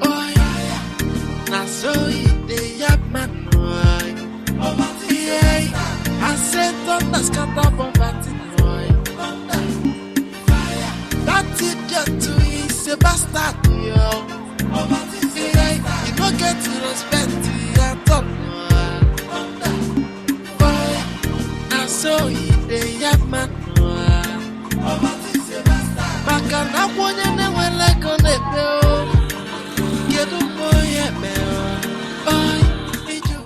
Oh yeah, now so it dey yap man. Yeah, I said thunder scatter poverty. That idiot too is a bastard, yo. Yeah, you don't get to respect at all. Now so it dey yap man. Maka na kwenye newe leko nepeo. Kedu moye meo. Iju.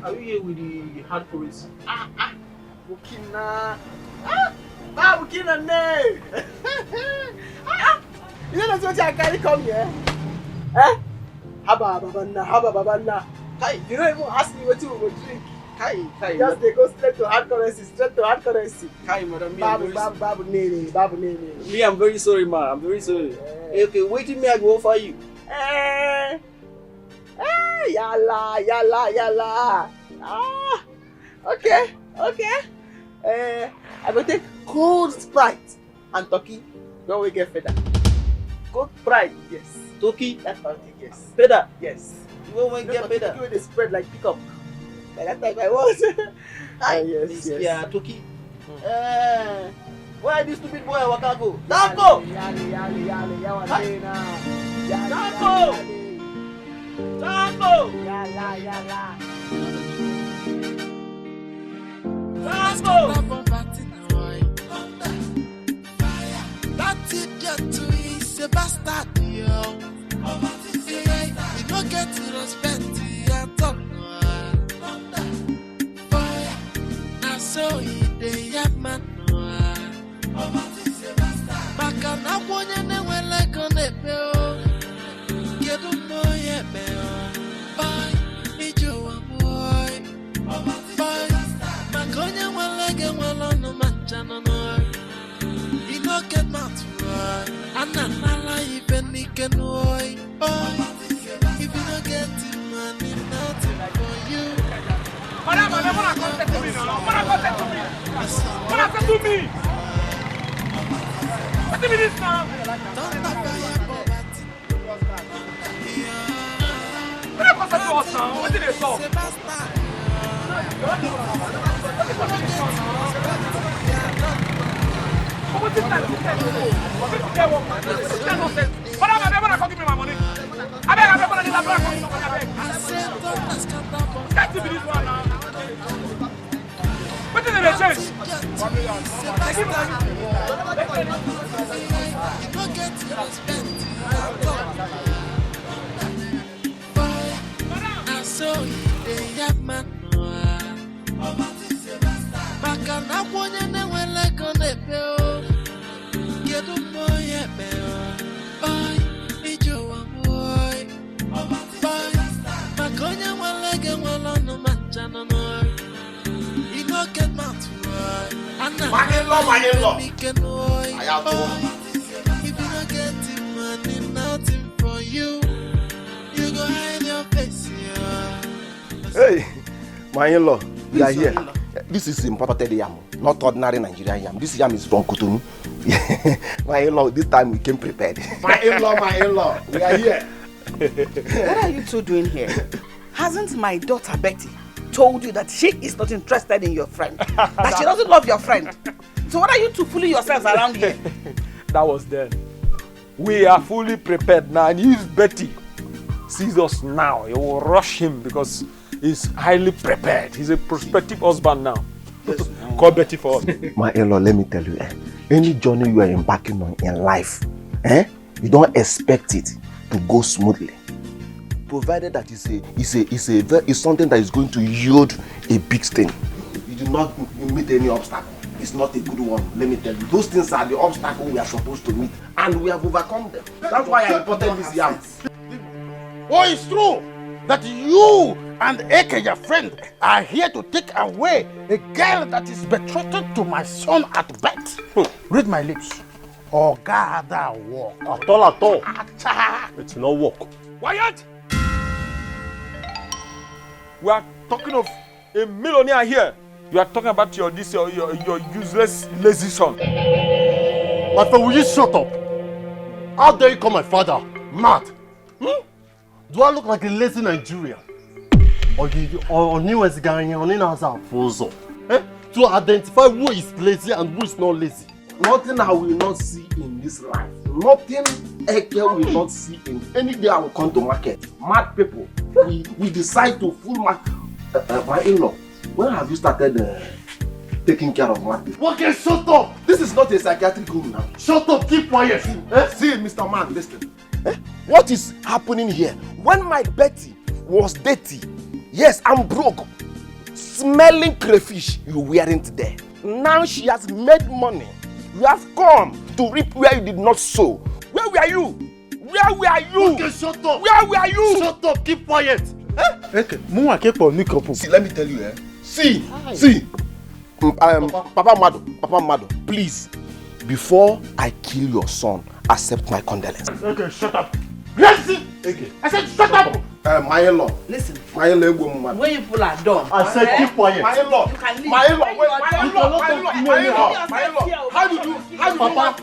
Are you here with the hard currency? Bukina. Bukina, no. You know what I carry come here? Haba babana. Kai, you don't even ask me what you will drink. Kai. Just they go straight to hard currency. Kai, madam. Babu nene. Me, I'm very sorry, ma. I'm very sorry. Okay, wait till me I go for you. Yalla. Okay. I will take cold Sprite and turkey. When we get further. Cold Sprite, yes. Turkey? That's turkey, yes. Further? Yes. When we get further? Turkey with the spread like pickup. Like that type I was. Yes. Yeah, turkey. Where this stupid boy waka go? Danko! Danko! Yalla. That idiot too is a bastard, yo. You don't get to respect at all. Now so it dey yap man. Maka na kwenye newe leko nepeo. Kedu moye meo. Iju wa boy. Makonye walege walono manchano no. You don't get mouth right. Ananala even nike no. If you don't get it, money, nothing for you. What happened to me now? What happened to me? What do you mean this now? Don't buy your poverty. What happened to us now? What did they solve? What is that? What happened? Never give me my money. I beg, can't give me this one now. What did they change? don't get respect. I saw they have man. Bakana wonye ne wele kone peo. Gedu moye peo. Boy, ijo wa boy. Boy, makonya wele ge wele no manchana no. You don't get mad. My in-law. If you don't get the money, nothing for you. You go hide your face, yeah. Hey, my in-law, we are here. This is imported yam, not ordinary Nigerian yam. This yam is from Cotonou. My in-law, this time we came prepared. My in-law, we are here. What are you two doing here? Hasn't my daughter Betty told you that she is not interested in your friend? That she doesn't love your friend? So what are you two fooling yourselves around here? That was then. We are fully prepared now, and if Betty sees us now, he will rush him because he's highly prepared. He's a prospective husband now. Yes. Call Betty for us. My in-law, let me tell you, any journey you are embarking on in life, you don't expect it to go smoothly. Provided that it's something that is going to yield a big stain. You do not meet any obstacle. It's not a good one, let me tell you. Those things are the obstacles we are supposed to meet, and we have overcome them. That's why I imported this yam. Oh, it's true that you and Eke, your friend, are here to take away a girl that is betrothed to my son at birth. Read my lips. Oh, God, that walk. At all. It's not work. Wyatt! We are talking of a millionaire here. You are talking about your useless, lazy son. My friend, will you shut up? How dare you call my father mad? Do I look like a lazy Nigerian? Or new as Ghanaian to identify who is lazy and who is not lazy? Nothing I will not see in this life. Nothing Eke will not see in any day I will come to market. Mad people. We decide to full market. My in-law, when have you started taking care of mad people? Okay, shut up! This is not a psychiatric home now. Shut up, keep quiet. See, Mr. Man, listen. What is happening here? When my Betty was dirty, yes, I'm broke, smelling crayfish, you weren't there. Now she has made money. You have come to reap where you did not sow. Where were you? Where were you? Okay, shut up. Where were you? Shut up, keep quiet. See, let me tell you, See, Papa Mado, please, before I kill your son, accept my condolences. Okay, shut up. Listen! Okay. I said shut up! My in-law. Listen. My in-law, when you people are done, I said keep quiet. My in-law. You can leave. My in-law. How do you Papa,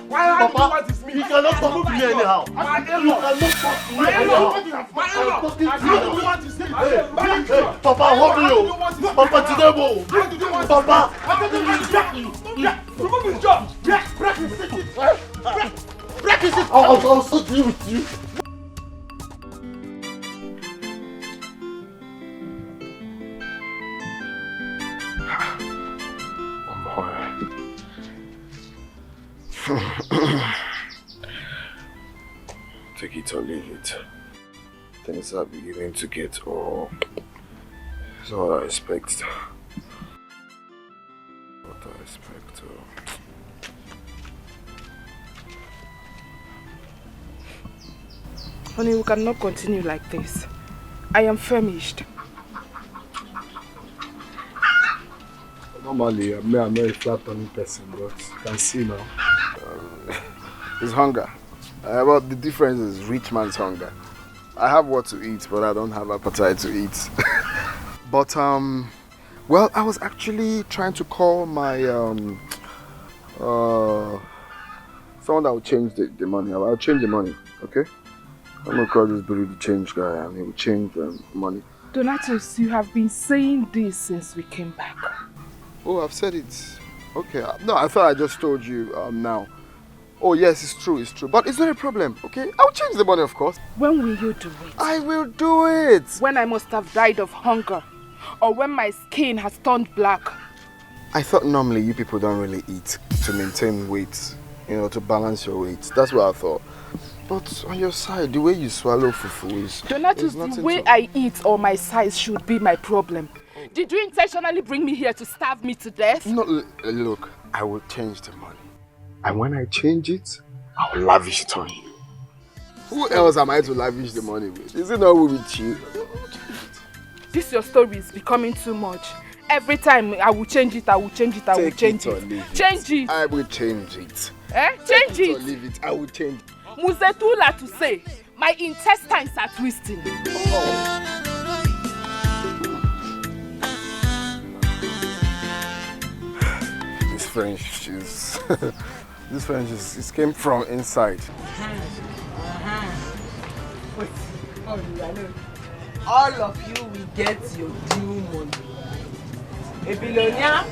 you cannot talk to me anyhow. You cannot talk to me anyhow. Papa, what do you? Papa, Tidebo. Papa. Remove his job. Break his seat. I'll still deal with you. Take it or leave it. Things are beginning to get all. It's not what I expect. Honey, we cannot continue like this. I am famished. Normally, I'm not a flat-tummy person, but you can see now. It's hunger. Well, the difference is rich man's hunger. I have what to eat, but I don't have appetite to eat. But, well, I was actually trying to call my, someone that will change the money. I'll change the money, okay? I'm gonna call this Billy the change guy, and he will change the money. Donatus, you have been saying this since we came back. Oh, I've said it. Okay. No, I thought I just told you now. Oh, yes, it's true. But it's not a problem, okay? I'll change the money, of course. When will you do it? I will do it. When I must have died of hunger, or when my skin has turned black. I thought normally you people don't really eat to maintain weight, you know, to balance your weight. That's what I thought. But on your side, the way you swallow fufu is... Donatus, the way I eat or my size should be my problem. Did you intentionally bring me here to starve me to death? No, look, I will change the money. And when I change it, I'll lavish it on you. Who else am I to lavish the money with? Is it not with you? This your story is becoming too much. Every time I will change it, I will change it, I will change it. Change it. I will change it. Change it. Or leave it. I will change it. Muzetula to say, my intestines are twisting. This French is... this French is... It came from inside. Wait. All of you will get your due money. A billionaire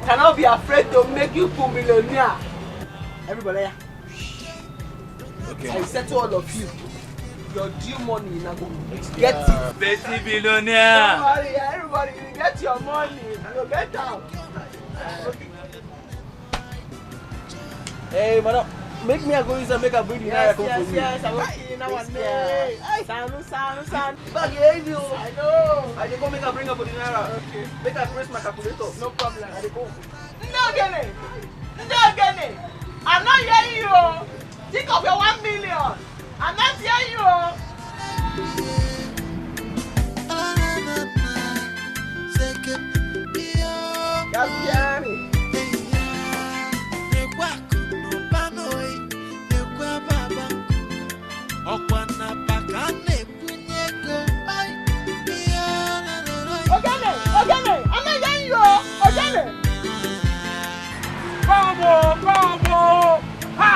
cannot be afraid to make you a millionaire. Everybody, okay. I settle all of you. Your due money now go get it. Betty billionaire. Don't worry, everybody, you get your money. You get out. Hey, madam, make me a go use and make a bring the naira come for you. Yes, I will see you now and then. Sound. But you. I know. I dey go make a bring up for the naira. Okay. Make I press my calculator. No problem. I dey go. No, Gene. I'm not hearing you. Think of your 1 million. I'm not hearing you. That's Gary. Ogene, I'm not hearing you. Ogene. Bravo! Ha!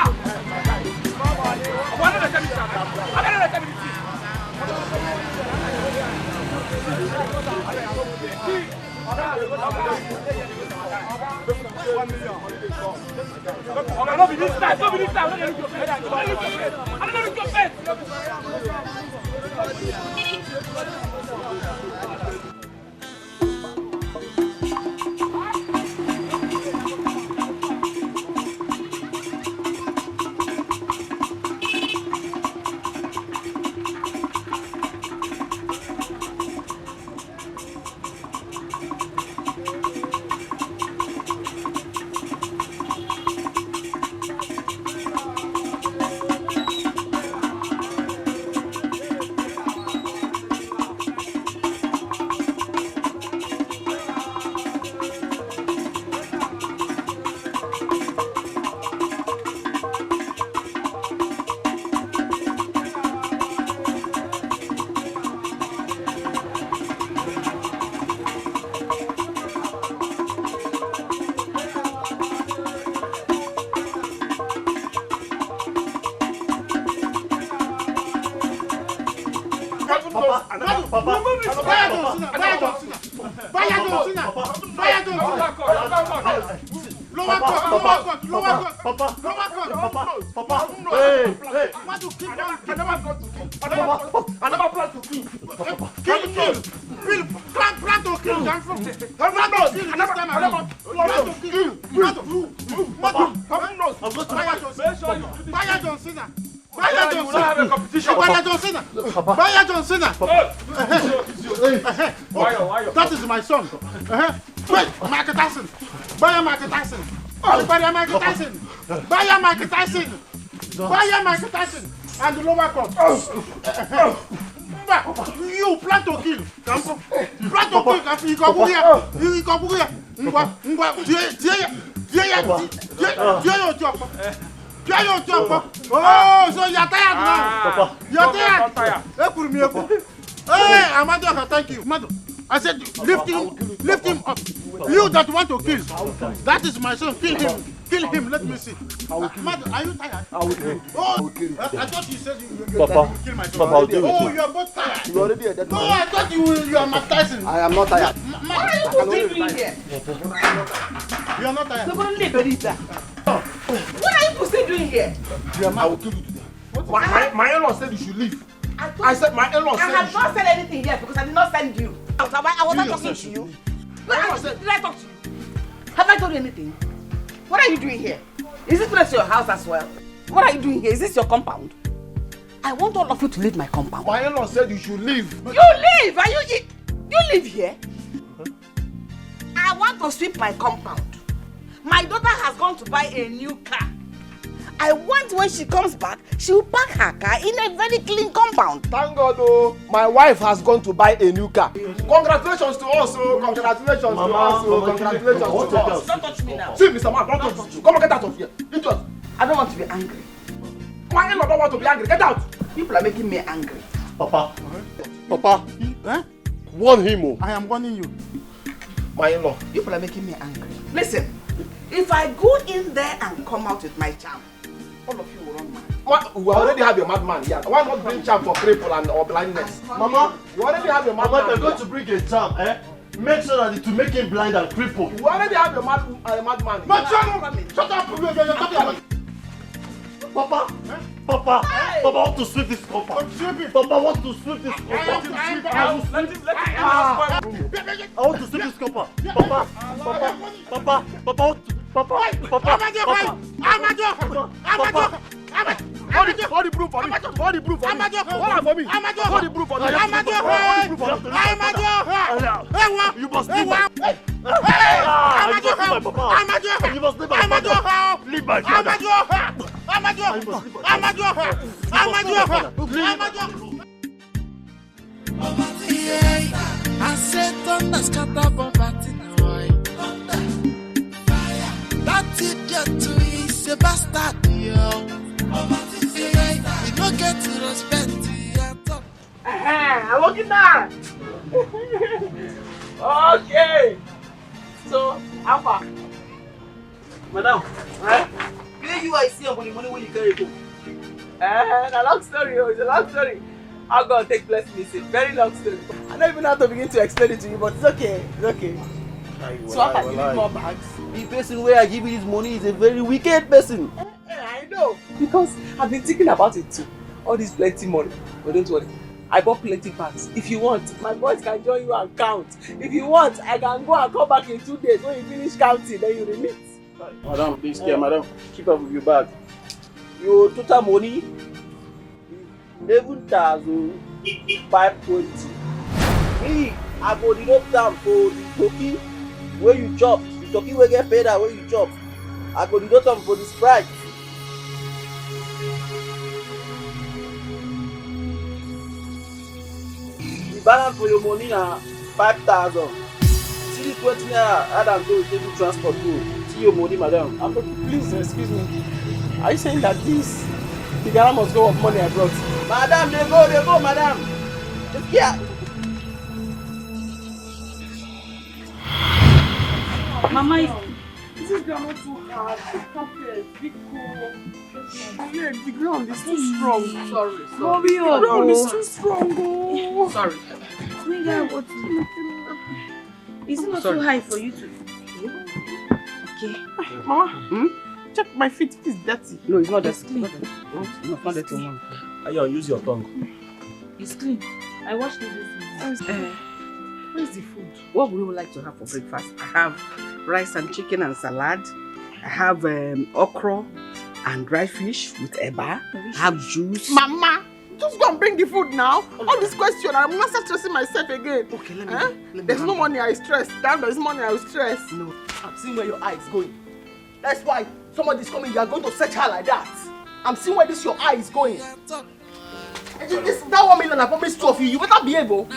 That is my son. Wait, Michael Tyson. Buy Michael Tyson. Buy Michael Tyson. Buy Michael Tyson. Buy Michael Tyson. And the lower court. You plan to kill. Plan to kill. You come here. You come here. Oh, so you're tired now. You're tired. Hey, Amado, thank you. Amado, I said lift him up. You that want to kill. That is my son. Kill him. Let me see. Amado, are you tired? I will kill. Oh, I thought you said you kill my son. Papa, I'll deal with you. Oh, you are both tired. You already a dead man. No, I thought you are Mike Tyson. I am not tired. What are you doing here? You are not tired. What are you still doing here? I will kill you today. My in-law said you should leave. I said my in-law said I have not said anything yet because I did not send you. I was not talking to you. Did I talk to you? Have I told you anything? What are you doing here? Is this place your house as well? What are you doing here? Is this your compound? I want all of you to leave my compound. My in-law said you should leave. You leave? Are you live here? I want to sweep my compound. My daughter has gone to buy a new car. I want when she comes back, she will park her car in a very clean compound. Thank God, oh, my wife has gone to buy a new car. Congratulations to us, oh, congratulations to us, oh, congratulations to us. Don't touch me now. See, Mr. Man, don't touch you. Come on, get out of here. Idiot. I don't want to be angry. My in-law don't want to be angry. Get out. People are making me angry. Papa. Papa. Warn him, oh. I am warning you. My in-law. People are making me angry. Listen, if I go in there and come out with my charm, all of you will run mad. We already have your madman here. Why not bring charm for cripple and or blindness? Mama, you already have your madman. Mama, if you're going to bring a charm, make sure that it will make him blind and cripple. You already have your madman. Shut up! You're talking about... Papa, Papa, hey. Papa want to sweep this compound. Papa want to sweep this compound. I want to sweep this compound. Papa, Papa, Papa, Hold the proof for me. Hold the proof for me. Hold for me. Hold the proof for me. You must leave my... You must leave my father. Leave my father. I said thunder scatter poverty now. That idiot too is a bastard, yo. You don't get to respect it. I'm working now. Okay. So, how far? Madam, Where you are seeing the money when you carry go? It's a long story, it's a long story. I'm gonna take place in this very long story. I don't even know how to begin to explain it to you, but it's okay, it's okay. So I can give you more bags. The person where I give you this money is a very wicked person. I know, because I've been thinking about it too. All this plenty money, but don't worry. I bought plenty bags. If you want, my boys can join you and count. If you want, I can go and come back in 2 days. When you finish counting, then you remit. Madam, please care, madam. Keep up with your bag. Your total money 11,520. Me, I go deduct down for the turkey where you chop. The turkey will get paid out where you chop. I go deduct down for the Sprite. The balance for your money na 5,000. See this 20 naira, add and go take the transport go. See your money, madam. Please, excuse me. Are you saying that the Ghana must go of money I brought? Madam, they go, madam. Just here. Mama, this is not too hard. Perfect. Be cool. Yeah, the ground is too strong. Sorry. The ground is too strong. Sorry. Is it not too high for you to? Okay. Mama, check my feet. It is dirty. No, it's not dirty. Clean. No, it's not dirty. Ayo, use your tongue. It's clean. I washed it this morning. Where's the food? What would you like to have for breakfast? I have rice and chicken and salad. I have okra and dry fish with eba. I have juice. Mama, just go and bring the food now. All this question, I'm not stressing myself again. Okay, let me There's no money I stress. Damn, there's money I will stress. No, I'm seeing where your eye is going. That's why somebody's coming. You are going to search her like that. I'm seeing where your eye is going. That 1 million I promised 2 of you. You better behave, oh.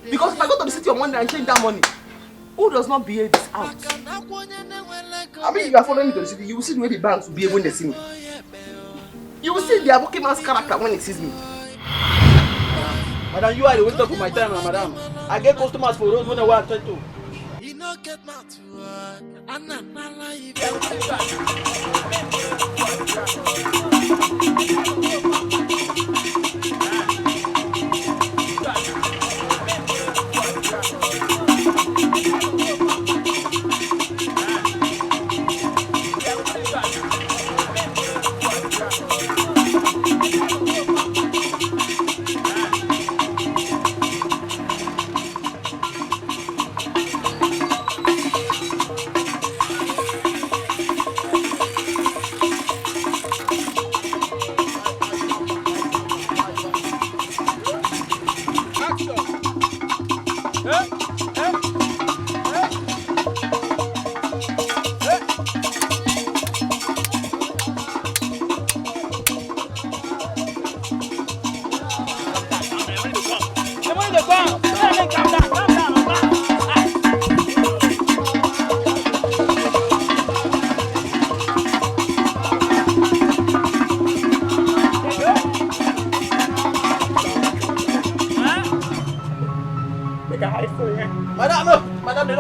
Because if I go to the city on Monday and change that money, who does not behave is out. I mean, you are following me to the city, you will see the way the banks will behave when they see me. You will see their booking man's character when he sees me. Madam, you are the waiter for my time, madam. I get customers for roads when I want to. You know, get mad to work. I'm not life.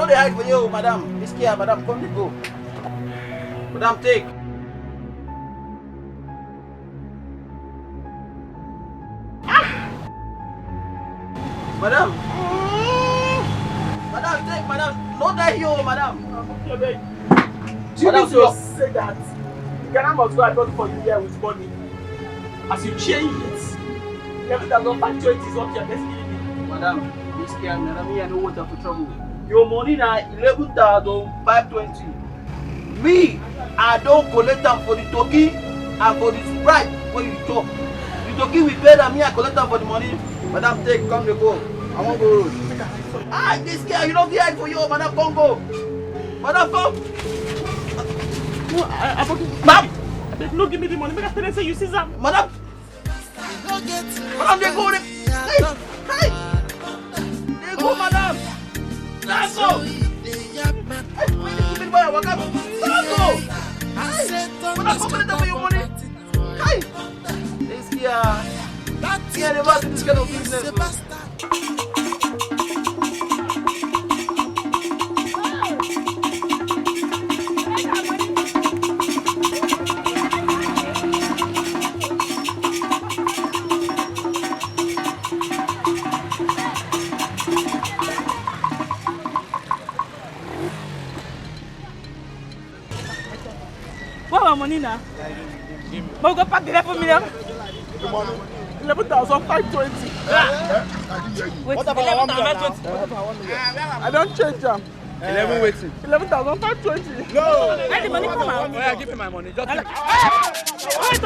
know they hide for you, madam. This care, madam, come to go. Madam, take. Madam. Madam, take, madam. No die here, madam. Okay, babe. Do you mean to say that Ghana must go and vote for you here with money? As you change it, 11,520 is what you're just giving me. Madam, this care, madam, me, I don't want you for trouble. Your money now 11,520. Me, I don't collect them for the turkey and for the Sprite when you talk. The turkey we pay them, me, I collect them for the money. Madam, take, come to go. I won't go road. Ah, this guy, you don't get it for you, madam, come go. Madam, come. No, I forget. Ma'am! No, give me the money. Make a say you see that. Madam! Madam, they go. Hey! Hey! They go, madam! That's all! Hey, wait, this is my work. That's all! Hey! Madam, come and tell me your money. Hey! This guy. That's here, never see this kind of business. Money now. But we go pack the 11 million. 11,520. What about 11,520? I don't change them. 11 waiting. 11,520. No. Let the money come out. Oh, yeah, give me my money. Just Wait.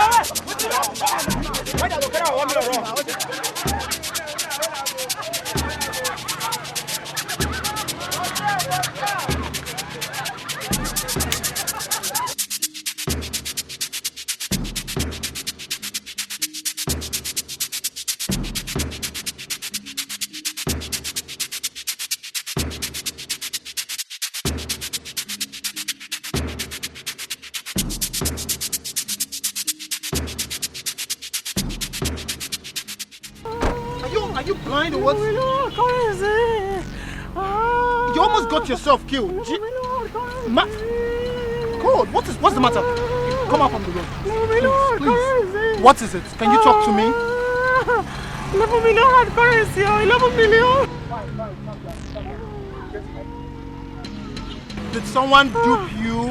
Are you blind or what? You almost got yourself killed. God, what's the matter? Come out from the room. Please. What is it? Can you talk to me? 11 million hard currency. 11 million. Did someone dupe you?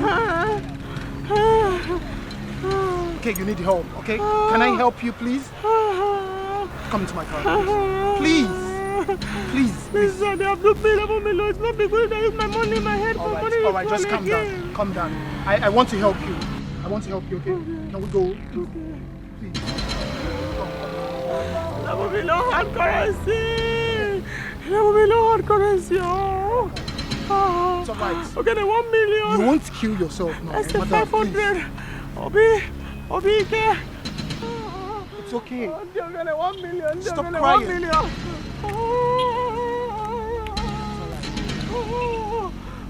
Okay, you need help, okay? Can I help you, please? Come into my car, please. Please. Please, they have to pay 11 million. It's not because I use my money in my head for money. All right, just calm down. Calm down. I want to help you. I want to help you, okay? Can we go? Please. 11 million hard currency. 11 million hard currency. It's all right. Okay, the 1 million. You won't kill yourself now. I said 500. Obi, there. It's okay. They're gonna 1 million. Stop crying. 1 million.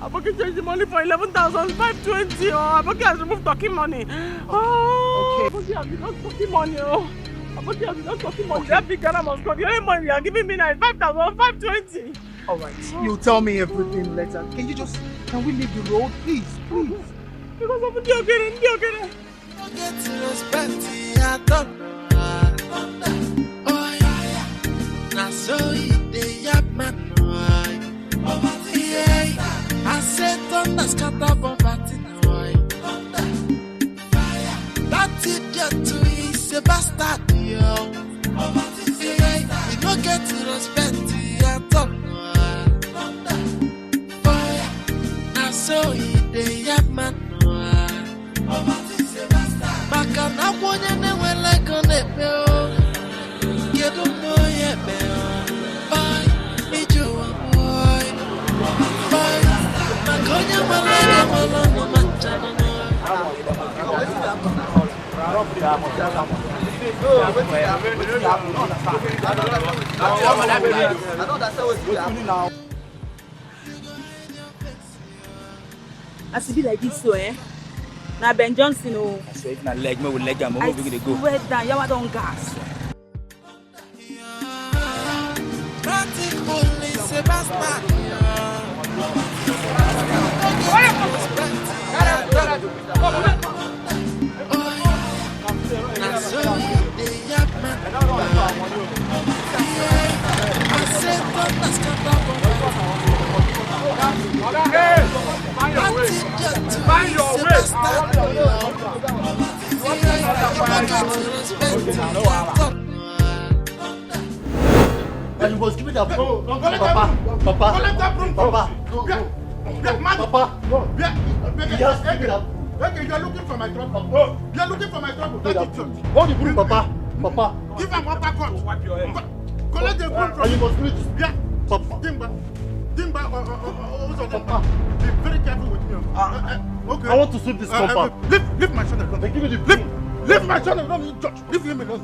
I can change the money for 11,520. I can remove talking money. Okay. I have not talking money. I have not talking money. That big Ghana must go. The only money you are giving me now is 5,520. All right. You'll tell me everything later. Can we leave the road, please? Because of the okay. Get to respect the oh yeah. Now so they have man. Yeah. I said thunder scatter poverty. That idiot too is a bastard, yo. Yeah. You don't get to respect the now so they have man. Bakana kwenye newe like on the bell. Get on boy, bye, ijo boy. Bye, Makonya Malaya Malama Manchana. As it be like this, so now Ben Johnson, oh. I swear if na leg, me will leg am. I swear down, you don't gas. Practical is a bastard. Find your way. And you must give me that broom. Papa. Collect that broom. Papa. Papa. Yes, give me that. Okay, you are looking for my trouble. You are looking for my trouble. Take it, church. What the broom, Papa? Papa. Give him one back. Wipe your head. Collect the broom from And you him. must give it. Yeah. Papa. Timba, Papa. Be very careful with me. Okay. I want to sweep this compound. Leave my son alone. Give me the broom. Leave my son alone, Church. Leave him alone.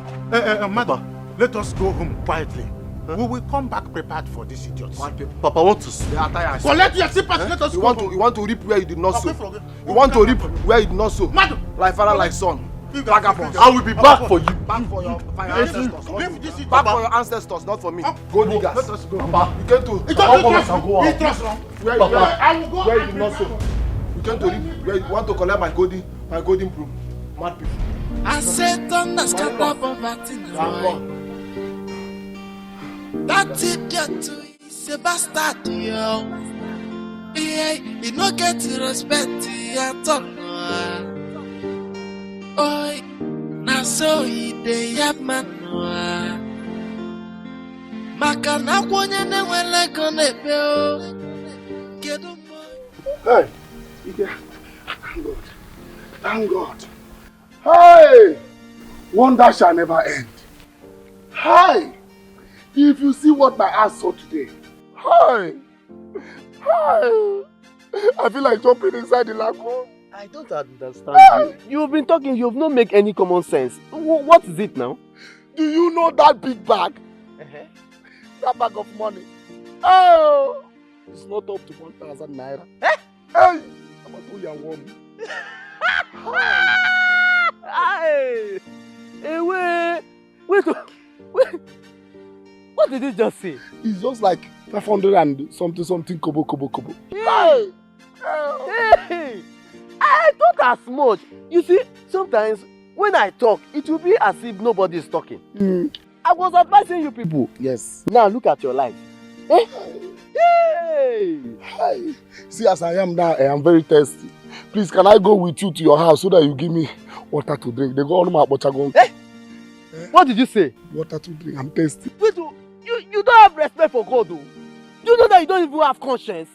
Mother, let us go home quietly. We will come back prepared for this idiot. Papa, I want to sleep. Collect your slippers. Let us You go want home. to reap where you did not sow. Okay, You want to reap where you did not sow. Madam. Like father, like son. Vagabonds. I will be back for you. Back for your ancestors. Leave this idiot. Back for your ancestors, not for me. Go diggers. Let us go. Papa. You came to It's I'll not come and go out. It's wrong. where Papa. I will go. you did not sow. You came to reap where you want to collect my golden broom. Mad people. I said thunder scatter poverty now. That idiot is a bastard, yo. Yeah, he no get respect at all. Oi, now so he dey yap man. Maka na kwonye ne wele kone peo. Kedu mo? Hey, thank God. Hey, wonder shall never end. Hey, if you see what my ass saw today. Hey, I feel like jumping inside the lagoon. I don't understand you. You've been talking, you've not make any common sense. What is it now? Do you know that big bag? That bag of money. Oh, it's not up to 1,000 naira. Hey, I'm a fool woman. Hey, wait. What did you just say? It's just like 500 and something kobo. Hey, I thought as much. You see, sometimes when I talk, it will be as if nobody is talking. I was advising you people. Yes. Now look at your life. Hey! See, as I am now, I am very thirsty. Please, can I go with you to your house so that you give me water to drink? They go on my bochagon. What did you say? Water to drink. I'm thirsty. Wait, you don't have respect for God, though. You know that you don't even have conscience.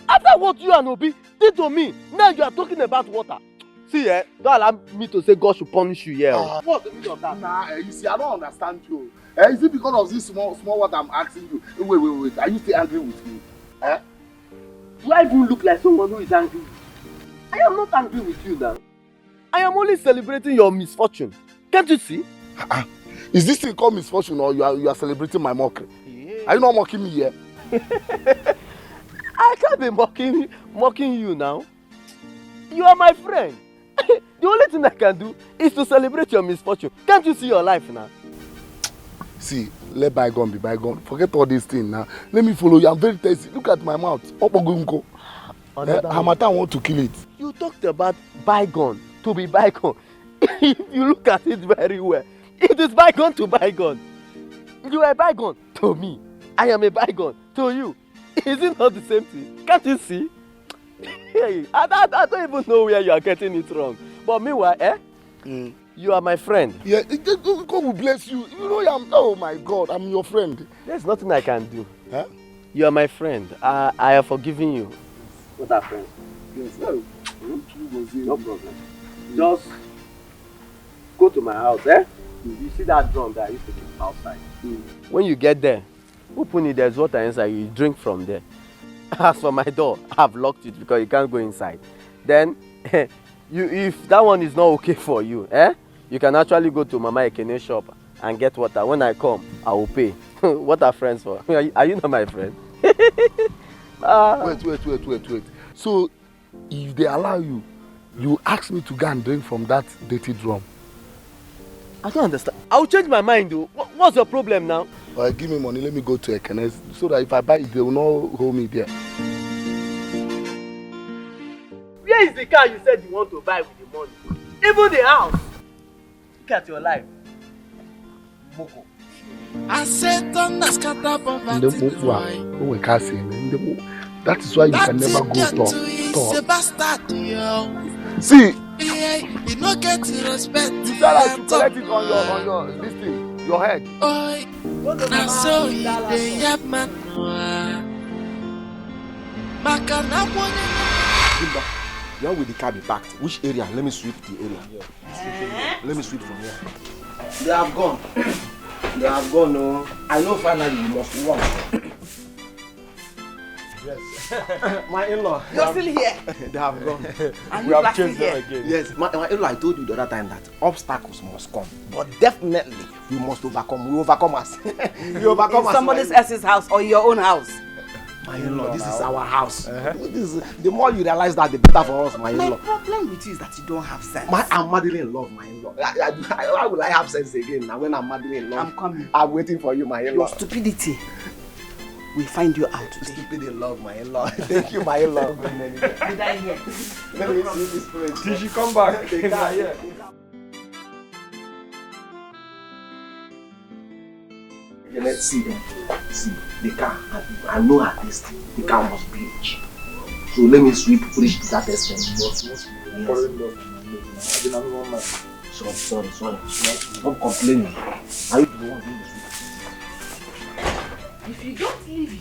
After what you and Obi did to me, now you are talking about water. See, don't allow me to say God should punish you here. What's the meaning of that? Nah, you see, I don't understand you. Is it because of this small what I'm asking you? Wait. Are you still angry with me? Do I even look like someone who is angry? I am not angry with you now. I am only celebrating your misfortune. Can't you see? Is this thing called misfortune or you are celebrating my mockery? Yeah. Are you not mocking me here? I can't be mocking you now. You are my friend. The only thing I can do is to celebrate your misfortune. Can't you see your life now? See, let bygone be bygone. Forget all these things now. Let me follow you. I'm very thirsty. Look at my mouth. Hamatan want to kill it. You talked about bygone to be bygone. If you look at it very well, it is bygone to bygone. You are a bygone to me. I am a bygone to you. Is it not the same thing? Can't you see? Hey, I don't even know where you are getting it wrong. But meanwhile, you are my friend. Yeah, God will bless you. You know, oh my God, I'm your friend. There's nothing I can do. Huh? You are my friend. I have forgiven you. What are friends? Yes, no problem. Just go to my house, You see that drum that I used to keep outside? When you get there, open it, there's water inside, you drink from there. As for my door, I've locked it because you can't go inside. Then, if that one is not okay for you, you can actually go to Mama Ekene's shop and get water. When I come, I will pay. What are friends for? Are you not my friend? Wait. So, if they allow you, you ask me to go and drink from that dirty drum. I don't understand. I'll change my mind though. What's your problem now? Give me money, let me go to Ekene's so that if I buy it, they will not hold me there. Where is the car you said you want to buy with the money? Even the house. Look at your life. Moko. I said thunder scatter poverty. That is why you can never go talk. See, you don't get to respect. You said I should collect it on your this thing, your head. Now so they have man. Where will the car be parked? Which area? Let me sweep the area. Let me sweep from here. They have gone. They have gone, no. I know finally you must walk. Yes. My in-law. You're still here. They have gone. And we have changed them again. Yes, my in-law, I told you the other time that obstacles must come. But definitely, we must overcome. We overcome us. We overcome in somebody else's house or your own house. My in-law, this is our house. The more you realize that, the better for us, my in-law. My problem with you is that you don't have sense. I'm madly in love, my in-law. Why will I have sense again now when I'm madly in love? I'm coming. I'm waiting for you, my in-law. Your stupidity will find you out today. Stupid in love, my in-law. Thank you, my in-law. Did I hear? Let me see this place. Till she come back. Let's see them. See the car. I know her taste. The car must be rich. So let me sweep reach to that extent. Sorry. Stop complaining. Are you the one doing the sweep? If you don't leave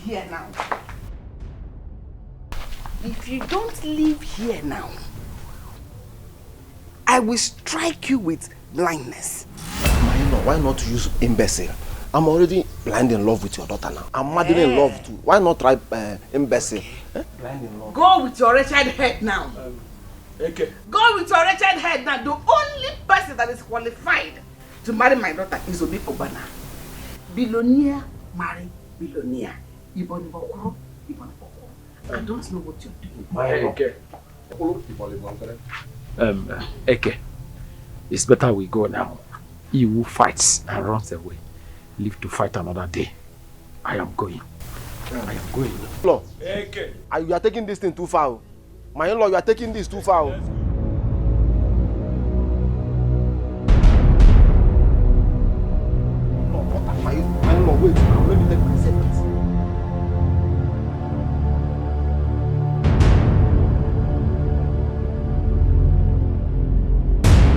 here now, I will strike you with blindness. Why not use imbecile? I'm already blind in love with your daughter now. I'm madly in love too. Why not try imbecile? Blind in love. Go with your wretched head now. Okay. Go with your wretched head now. The only person that is qualified to marry my daughter is Obi Kobana. Billionaire marry billionaire. I don't know what you're doing. Eke, it's better we go now. He who fights and runs away, live to fight another day. I am going. Law, you are taking this thing too far. My in-law, you are taking this too far. My in-law, wait. Let me take my seconds.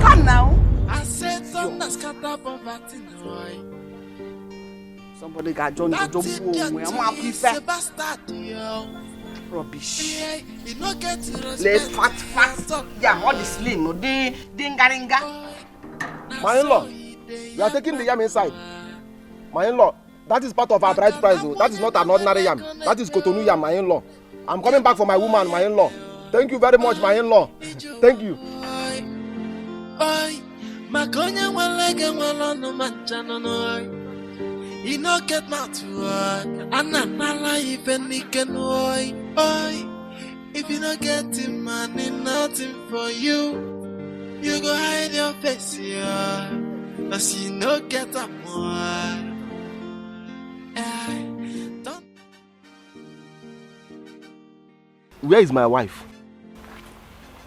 Come now. I said thunder scatter poverty. Somebody got John rubbish. Let's fat. Yeah, all the slim. Dingaringa. My in-law, you are taking the yam inside. My in-law, that is part of our bride price. That is not an ordinary yam. That is Cotonou yam, my in-law. I'm coming back for my woman, my in-law. Thank you very much, my in-law. Thank you. Makonya walega walono manchano. You no get mouth to work, and not life any can oi. If you don't get him, money, nothing for you. You go hide your face, yeah. Cause you no get up more. Where is my wife?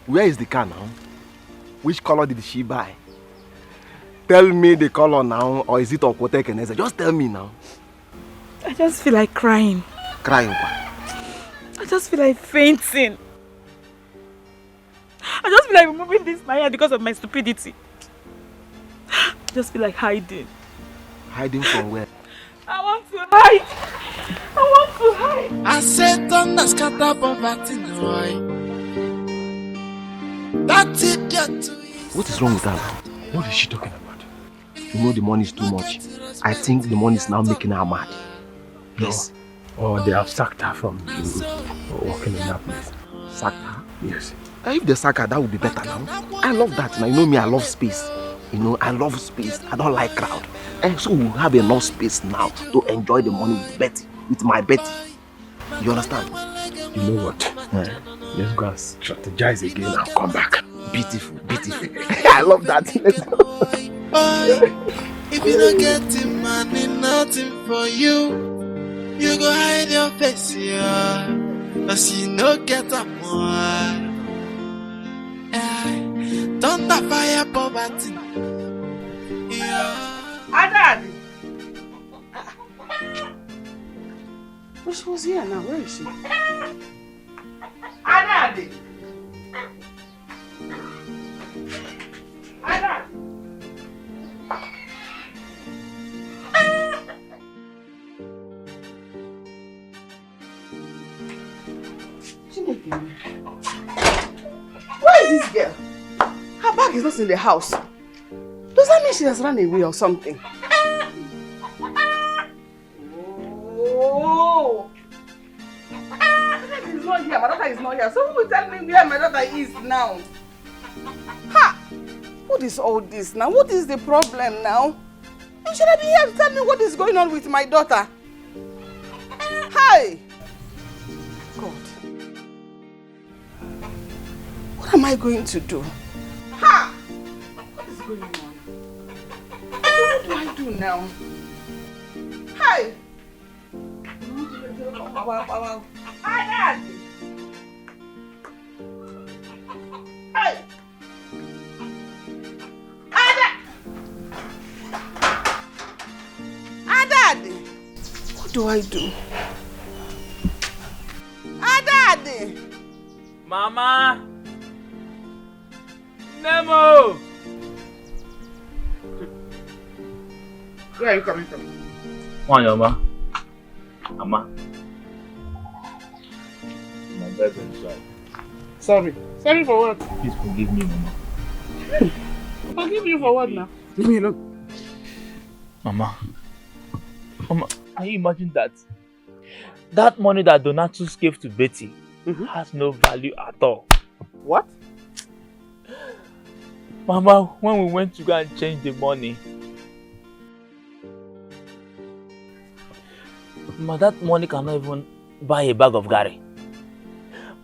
Where is the car now? Which color did she buy? Tell me the color now, or is it Okotek and Eze? Just tell me now. I just feel like crying. Crying what? I just feel like fainting. I just feel like removing this my head because of my stupidity. I just feel like hiding. Hiding from where? I want to hide. I said thunder scatter poverty. That's it. What is wrong with her? What is she talking about? You know the money is too much. I think the money is now making her mad. Yes. Or they have sacked her from working in that place. Sacked her? Yes. If they sack her, that would be better now. I love that. Now you know me, I love space. I love space. I don't like crowd. And so we'll have enough space now to enjoy the money with Betty, with my Betty. You understand? You know what? Let's go and strategize again and come back. Beautiful. I love that. Let's go. If you don't get him, money, nothing for you. You go hide your face, yeah. Cause you no get up more. Don't fire poverty. Yeah. Adad! But she was here now. Where is she? Adad! Adad! Where is this girl? Her bag is not in the house. Does that mean she has run away or something? Oh! My daughter is not here. My daughter is not here. So who will tell me where my daughter is now? Ha! What is all this now? What is the problem now? You should have been here to tell me what is going on with my daughter. Hi! God. What am I going to do? Ha! What is going on? What do I do now? Hi! Hi, Dad! Hi! Dad! What do I do? Dad! Mama! Nemo! Where are you coming from? Mama. Mama. My bed is sorry. Sorry. Sorry for what? Please forgive me, Mama. Forgive you for what now? Leave me alone. Mama, can you imagine that? That money that Donatus gave to Betty has no value at all. What? Mama, when we went to go and change the money, Mama, that money cannot even buy a bag of Gary.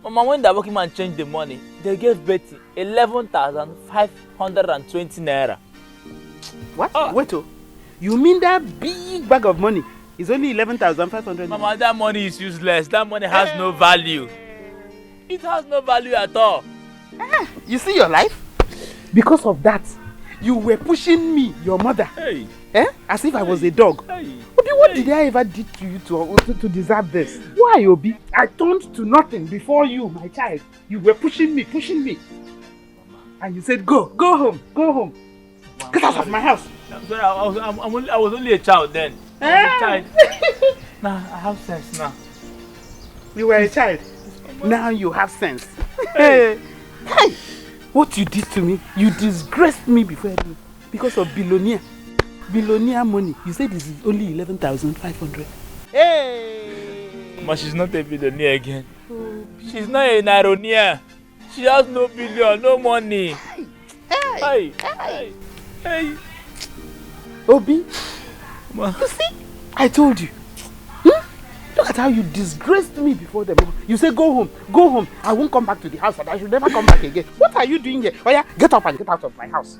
Mama, when the working man changed the money, they gave Betty 11,520 naira. What? Wait, you mean that big bag of money is only 11,500? Mama, that money is useless. That money has no value. It has no value at all. You see your life? Because of that, you were pushing me, your mother. Hey. As if I was a dog. Hey. Obi, what did I ever do to you to deserve this? Why, Obi? I turned to nothing before you, my child. You were pushing me. And you said, go home. Get out of my house. I'm sorry, I was only a child then. I was a child. Nah, I have sense now. You were a child. Now you have sense. Hey. What you did to me, you disgraced me before you because of billionaire money. You said this is only 11,500. Hey! But she's not a billionaire again. She's not a Nigerian. She has no billion, no money. Hey. Obi, you see, I told you. Look at how you disgraced me before them. You say go home. I won't come back to the house and I should never come back again. What are you doing here? Oh yeah, get up and get out of my house.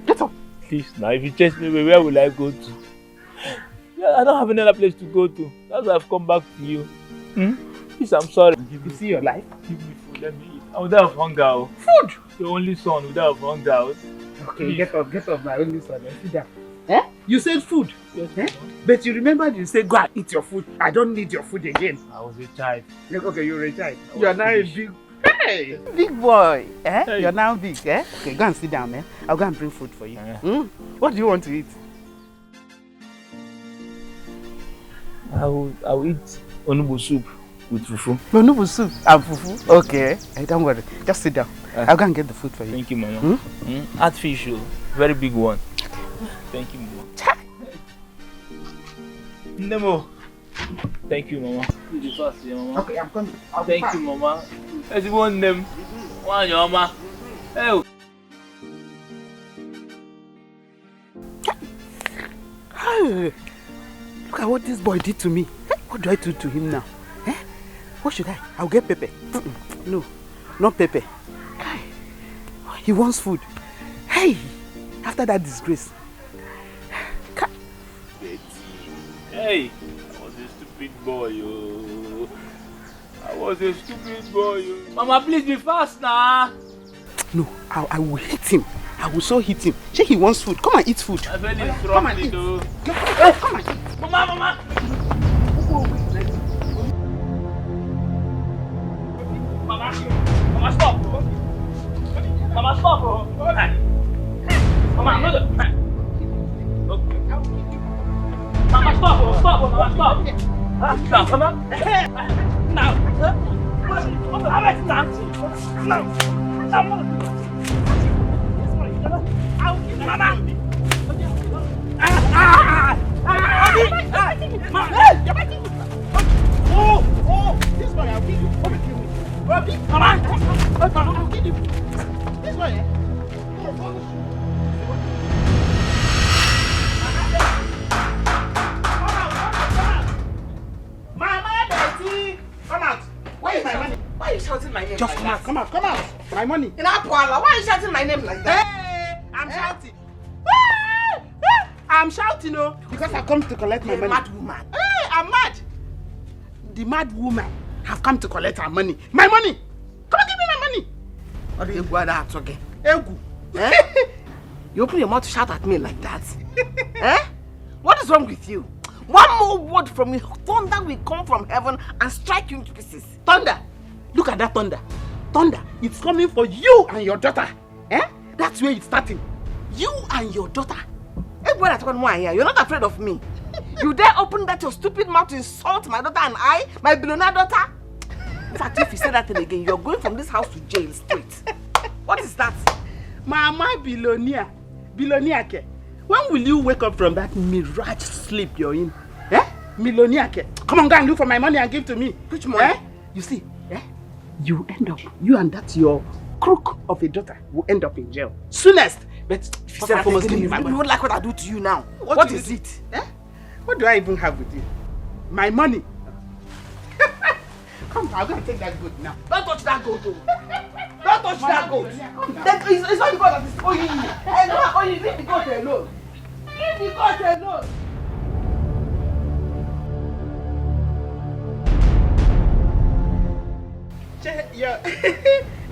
Get up. Please, now if you chase me away, where will I go to? Yeah, I don't have any other place to go to. That's why I've come back to you. Please, I'm sorry. You see your life? Give me food, let me eat. I would have hunger. Food? Your only son would have hunger. Okay, get up, my only son. Sit down. You said food. Yes, But you remember you said go and eat your food. I don't need your food again. I was a child. Okay, you're a child. You are now a big boy. Hey. You're now big. Okay, go and sit down, man. I'll go and bring food for you. What do you want to eat? I will eat onubu soup with fufu. Onubu soup and fufu? Okay. Hey, don't worry. Just sit down. I'll go and get the food for you. Thank you, Mama. Add fish, very big one. Thank you, Mama. Nemo. Thank you, Mama. You the first, Mama. Okay, I'm coming. Thank you, Mama. Let's go on them. One, Mama. Hey. Look at what this boy did to me. What do I do to him now? What should I? I'll get pepper. No, not pepper. He wants food. Hey, after that disgrace. Hey, I was a stupid boy, I was a stupid boy, Mama, please be fast now. No, I will hit him. I will so hit him. Say he wants food. Come and eat food. Come and eat. Come and eat. Mama. Mama, stop. Mama, stop. Mama, no. Mama, stop. Mama, stop. Mama. Now. Oh, this one I'll kill you. Come and kill me. Mama, I'll kill you. This one, eh? Mama, Betty, come out. Where is my money? Why are you shouting my name? Just like come out. My money. In Apuala, why are you shouting my name like that? Hey, I'm shouting. I'm shouting, oh, because I come to collect my money. Mad woman. Hey, I'm mad. The mad woman have come to collect her money. My money. Come and give me my money. What do you go at again? Egu. Eh? You open your mouth to shout at me like that? Eh? What is wrong with you? One more word from you, thunder will come from heaven and strike you into pieces. Thunder. Look at that thunder. Thunder. It's coming for you and your daughter. Eh? That's where it's starting. You and your daughter. Everybody at one here, you're not afraid of me. You dare open that your stupid mouth to insult my daughter and I, my billionaire daughter? In fact, if you say that thing again, you're going from this house to jail straight. What is that? Mama billionaire. Billionaire ke. When will you wake up from that mirage sleep you're in? Eh? Millionaire ke. Come on, go and look for my money and give to me. Which money? Eh? You see, you end up, you and that your crook of a daughter will end up in jail. Soonest. But if you say that again, you won't like what I do to you now. What is it? Eh? What do I even have with you? My money. Come on, I'm going to take that goat now. Don't touch that goat, though. Don't touch that goat. It's not the goat that is owing you. It's not owing you. Leave the goat alone. Leave the goat alone.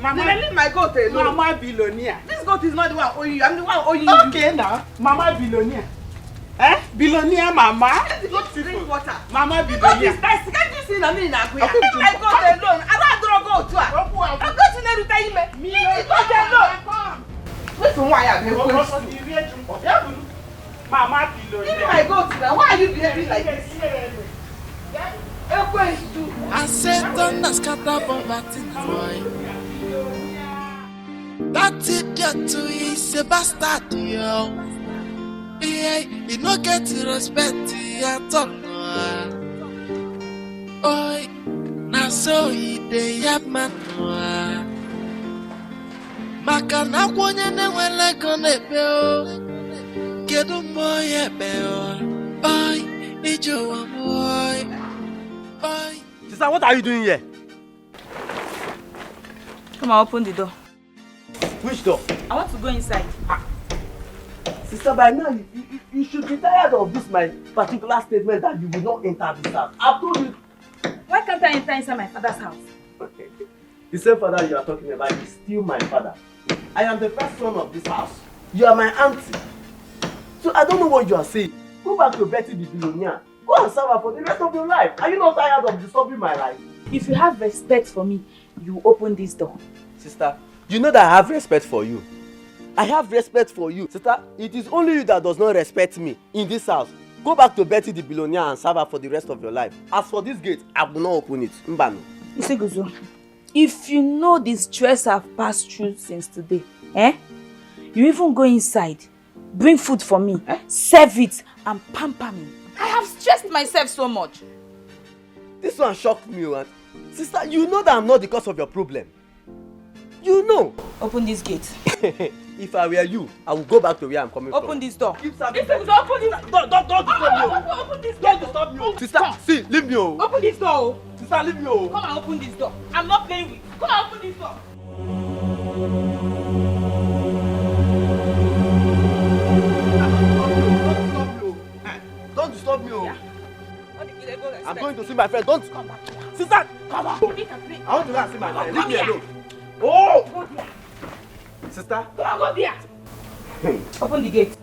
Mama, leave my goat alone. Mama billionaire. This goat is not the one owing you. I'm the one owing you. Okay now. Mama billionaire. Eh? Billionaire mama. Go to drink water. Mama The goat billionaire. is nice. Can't you see Nami in Aguya? Leave my goat alone. I don't go to her. I'm going to Neruta Ime. Leave the goat alone. Listen, why are you going Mama billionaire. Leave my goat now. Why are you behaving like this? I said thunder scatter poverty boy. That idiot too is a bastard, yo. Yeah, he no get respect at all. Oi, now so he dey yap man. Maka na kwonye ne wele kone peo. Kedu mo ye peo. Oi, ijo wa boy. Oi. Sister, what are you doing here? Come on, open the door. Which door? I want to go inside. Sister, by now you should be tired of this my particular statement that you will not enter this house. I've told you. Why can't I enter inside my father's house? The same father you are talking about is still my father. I am the first son of this house. You are my auntie. So I don't know what you are saying. Go back to Betty the billionaire. Go and serve her for the rest of your life. Are you not tired of disturbing my life? If you have respect for me, you open this door. Sister, you know that I have respect for you. I have respect for you. Sister, it is only you that does not respect me in this house. Go back to Betty the billionaire and serve her for the rest of your life. As for this gate, I will not open it. Mbano. You see, Guzo, if you know the stress I've passed through since today, you even go inside, bring food for me, serve it, and pamper me. I have stressed myself so much. This one shocked me, man. Sister, you know that I'm not the cause of your problem. You know. Open this gate. If I were you, I would go back to where I'm coming from. Open this door. Keep serving. Open this door. Don't disturb me. Open this door. Don't disturb me. Sister, see, leave me. Open this door. Sister, leave me. Come and open this door. I'm not playing with you. Come and open this door. Don't disturb me. Yeah. I'm going to see my friend. Don't come back. Sister, come on. I want to go and see my friend. Leave me alone. Oh! Sister? Go there. Open the gate.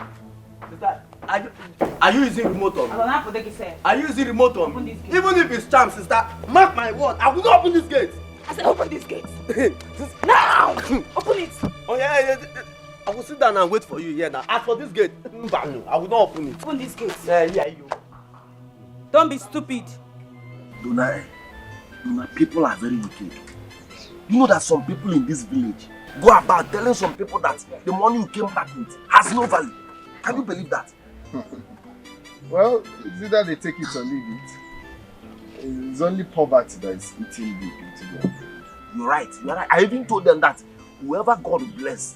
Sister, are you using remote on me? Are you using remote on me? Even if it's charm, sister, mark my word, I will not open this gate. I said open this gate. Now! Open it. Oh yeah. I will sit down and wait for you here now. As for this gate, I will not open it. Open this gate. Yeah, you. Don't be stupid. Dona, people are very wicked. You know that some people in this village go about telling some people that the money you came back with has no value. Can you believe that? Well, it's either they take it or leave it. It's only poverty that is eating deep into them. You're right. I even told them that whoever God bless,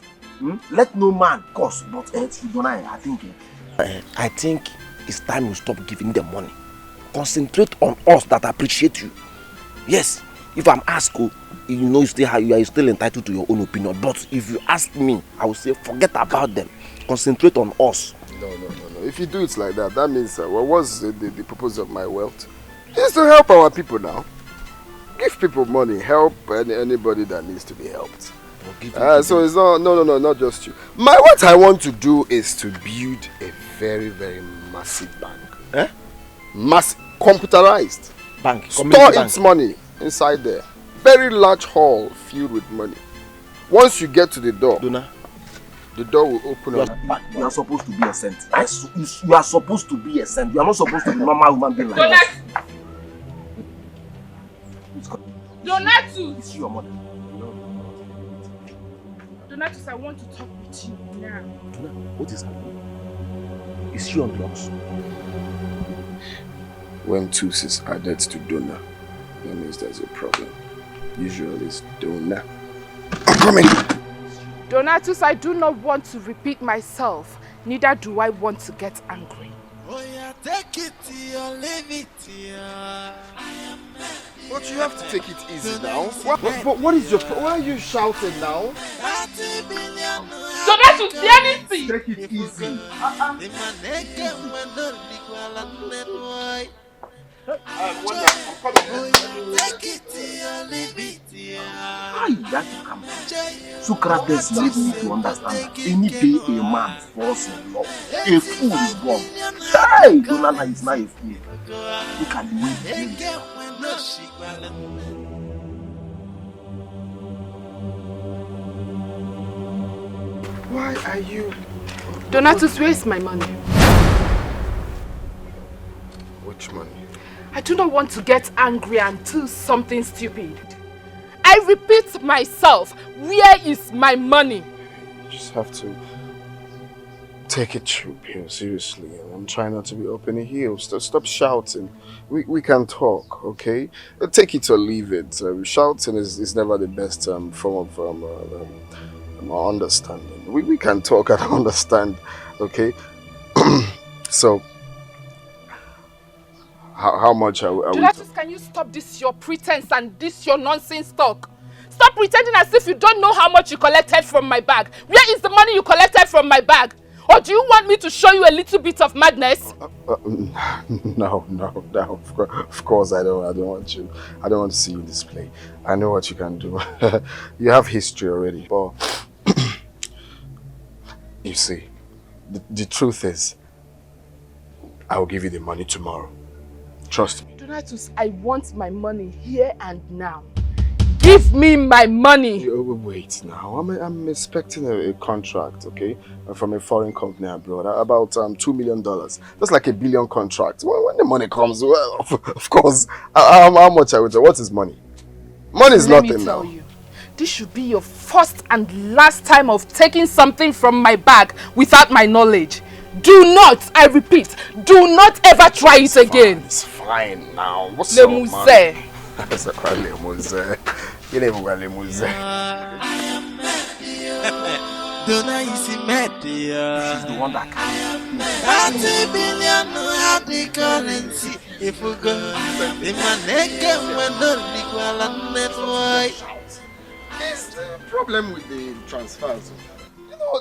let no man curse, but I think it's time you stop giving them money. Concentrate on us that appreciate you. Yes, if I'm asked, you know you are still entitled to your own opinion. But if you ask me, I will say forget about them. Concentrate on us. No. If you do it like that, that means what's the purpose of my wealth? It's to help our people now. Give people money, help anybody that needs to be helped. So it's not just you. What I want to do is to build a very, very massive bank. Computerized bank. Store its money inside there. Very large hall filled with money. Once you get to the door, the door will open up. You are supposed to be a saint. You are supposed to be a saint. You are not supposed to be a normal human being like that. Donatus! It's your mother. Donatus, I want to talk with you now. What is happening? Is she on drugs? When Tus is added to Dona, that means there's a problem. Usually it's Dona. I'm coming! Donatus, I do not want to repeat myself. Neither do I want to get angry. Oh yeah, take it or leave it. But you have to take it easy now. What is your problem? Why are you shouting now? Donatus, the anything! Take it easy. Take it or leave it. Socrates made me to understand that any day a man falls in love, a fool is born. Hey, Donana is not a fool. Look at the way he is. Why are you? Donatus, where is my money? Which money? I do not want to get angry and do something stupid. I repeat myself, where is my money? You just have to take it true, Pio, seriously. I'm trying not to be up in the heels. Stop shouting. We can talk, okay? Take it or leave it. Shouting is never the best form of understanding. We can talk and understand, okay? So, how much are we? Donatus, can you stop this your pretense and this your nonsense talk? Stop pretending as if you don't know how much you collected from my bag. Where is the money you collected from my bag? Or do you want me to show you a little bit of madness? No, of course I don't want you. I don't want to see you display. I know what you can do. You have history already. But you see, the truth is, I will give you the money tomorrow. Trust me. Donatus, I want my money here and now. Give me my money. Wait now. I'm expecting a contract, okay, from a foreign company abroad, about $2 million. That's like $1 billion contract. When the money comes, well, of course. How much I would say? What is money? Money is nothing now. Let me tell you, this should be your first and last time of taking something from my bag without my knowledge. Do not, I repeat, do not ever try it again. It's fine now. What's up, man? That's a cry, Lemuse. You never got Lemuse. Dona is She's the one that can. $30 billion have the currency. If we go, the man It's the problem with the transfers. You know,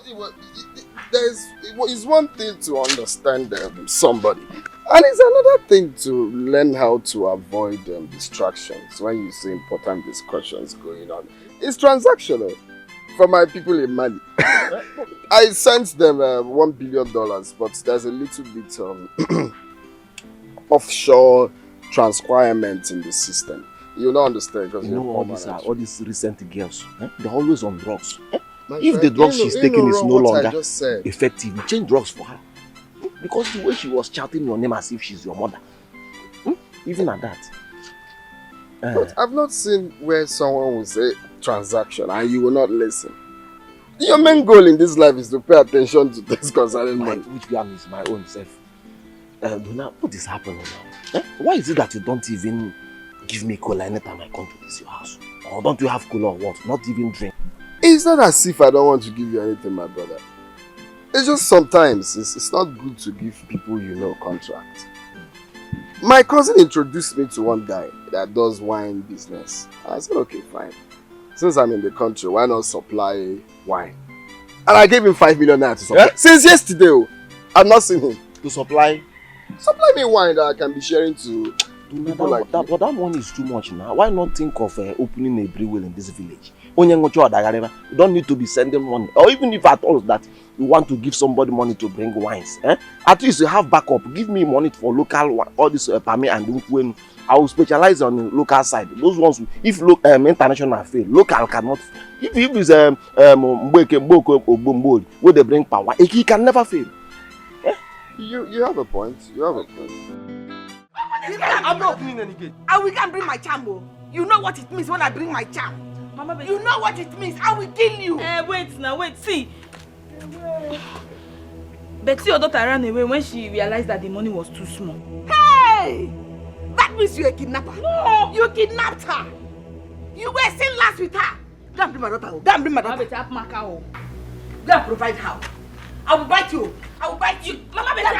it's one thing to understand somebody, and it's another thing to learn how to avoid distractions when you see important discussions going on. It's transactional. for my people in Mali. I sent them $1 billion, but there's a little bit offshore transquirement in the system. You don't understand because you know all these recent girls, they're always on drugs. If friend, the drugs she's taking is no longer effective, you change drugs for her. Because the way she was shouting your name as if she's your mother. Even at that. But I've not seen where someone will say transaction and you will not listen. Your main goal in this life is to pay attention to things concerning money. Which one is my own self? Dona, what is happening now? Why is it that you don't even give me cola anytime I come to this your house? Or don't you have cola or what? Not even drink? It's not as if I don't want to give you anything, my brother. It's just sometimes it's not good to give people you know contracts. My cousin introduced me to one guy that does wine business. I said, okay, fine. Since I'm in the country, why not supply wine? And I gave him 5 million naira to supply. Yeah? Since yesterday, I've not seen him. To supply? Supply me wine that I can be sharing to people like you. But that money is too much now. Why not think of opening a brewery in this village? You don't need to be sending money. Or even if at all that you want to give somebody money to bring wines. At least you have backup. Give me money for local, all this permit and when I will specialize on the local side. Those ones, if international fail, local cannot. If it's where they bring power, he can never fail. You have a point. You have a point. I'm not opening any gate. And we can bring my charm. You know what it means when I bring my charm. Mama, you know what it means. I will kill you. Wait now, wait. See. Betty, your daughter ran away when she realized that the money was too small. Hey! That means you're a kidnapper. No! You kidnapped her. You were seen last with her. Go and bring my daughter. Go and bring my daughter. Go and provide her. I will bite you. I will bite you. Mama, Betty,